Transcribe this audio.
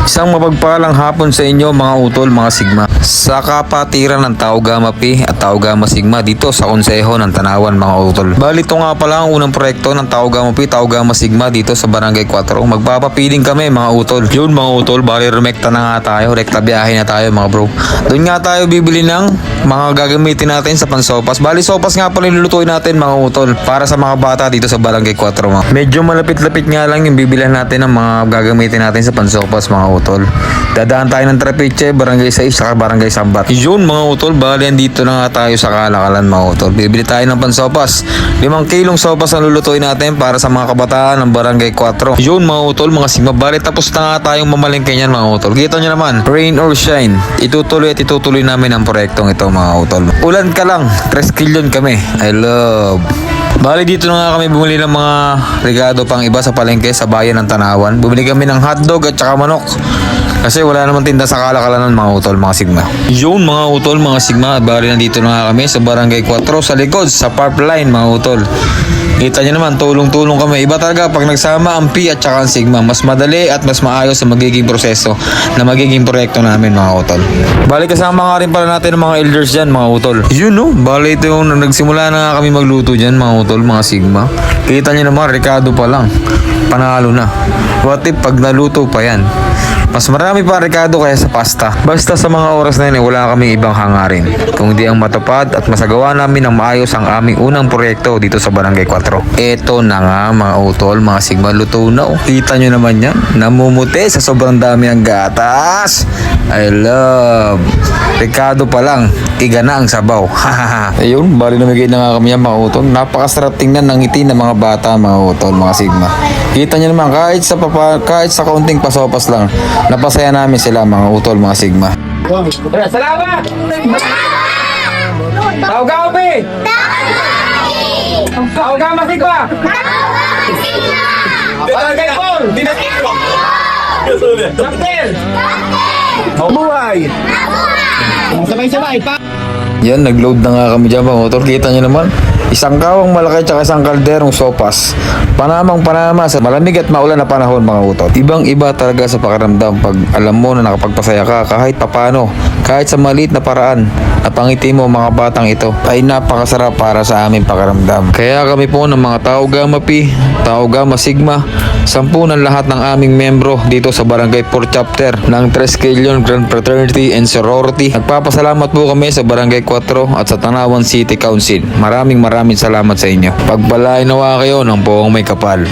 Isang mapagpalang hapon sa inyo mga utol, mga sigma. Sa kapatiran ng Tau Gamma Pi at Tau Gamma Sigma dito sa konseho ng Tanawan mga utol. Bali ito nga pala ang unang proyekto ng Tau Gamma Pi, Tau Gamma Sigma dito sa Barangay 4. Magpapapiling kami mga utol. Yun mga utol, bali rumekta na nga tayo, rekta biyahe na tayo mga bro. Doon nga tayo bibili ng mga gagamitin natin sa pansopas. Bali sopas nga pala nilulutuin natin mga utol para sa mga bata dito sa Barangay 4 mga. Medyo malapit-lapit nga lang yung bibilihan natin ng mga gagamitin natin sa pansopas mga utol. Dadaan tayo ng Trapiche, Barangay 6 saka Barangay Sambat. Yun mga utol, bali dito na nga tayo sa Kalakalan mga utol. Bibili tayo ng pansopas. 5 kilong sopas ang lulutuin natin para sa mga kabataan ng Barangay 4. Yun mga utol, mga sigma. Bali tapos na nga tayong mamalingke niyan mga utol. Kita nyo naman, rain or shine, itutuloy at itutuloy namin ang proyektong ito mga utol. Ulan ka lang, 3 kilyon kami. I love. Bali dito na nga kami bumili ng mga regado pang iba sa palengke sa bayan ng Tanawan. Bumili kami ng hotdog at saka manok. Kasi wala naman tinda sa Kalakalan ng mga utol, mga sigma. Yun mga utol, mga sigma. Bali nandito na nga kami sa Barangay 4 sa likod, sa pipeline mga utol. Kita nyo naman, tulong-tulong kami. Iba talaga pag nagsama ang Pi at saka ang Sigma. Mas madali at mas maayos sa magiging proseso na magiging proyekto namin mga utol. Bali kasama nga rin pala natin ng mga elders dyan mga utol. Yun no, bali ito yung nagsimula na nga kami magluto dyan mga utol, mga Sigma. Kita nyo naman, rekado pa lang. Panalo na. What if pag naluto pa yan? Mas marami pa rekado kaya sa pasta. Basta sa mga oras na yun, wala kaming ibang hangarin. Kung di ang matupad at masagawa namin ng maayos ang aming unang proyekto dito sa Barangay 4. Eto na nga mga utol, mga Sigma, luto na oh. Kita nyo naman yan. Namumuti sa sobrang dami ng gatas. I love. Rekado pa lang, iga na ang sabaw. Ayun, bali namigay na nga kami yan mga utol. Napakasarap tingnan ng ngiti ng mga bata mga utol, mga Sigma. Kita nyo naman, kahit sa kaunting pasopas lang, napasaya namin sila mga utol, mga Sigma. Salamat! Tau Gamma Pi! Tau Gamma Sigma! Barangay 4! Captain! Mabuhay! Sabay-sabay pa! Yan, nagload na nga kami dyan mga utol. Kita nyo naman, isang kawang malaki at isang kalderong sopas. Panamang-panama sa malamig at maulan na panahon mga utol. Ibang-iba talaga sa pakiramdam pag alam mo na nakapagpasaya ka kahit papano, kahit sa maliit na paraan. Napangiti mo mga batang ito ay napakasarap para sa aming pakiramdam. Kaya kami po ng mga Tau Gamma Pi, Tau Gamma Sigma, sampunan lahat ng aming membro dito sa Barangay 4 Chapter ng 3 Kilyon Grand Fraternity and Sorority. Nagpapasalamat po kami sa Barangay 4 at sa Tanawan City Council. Maraming salamat sa inyo. Pagpalain nawa kayo ng buong may kapal.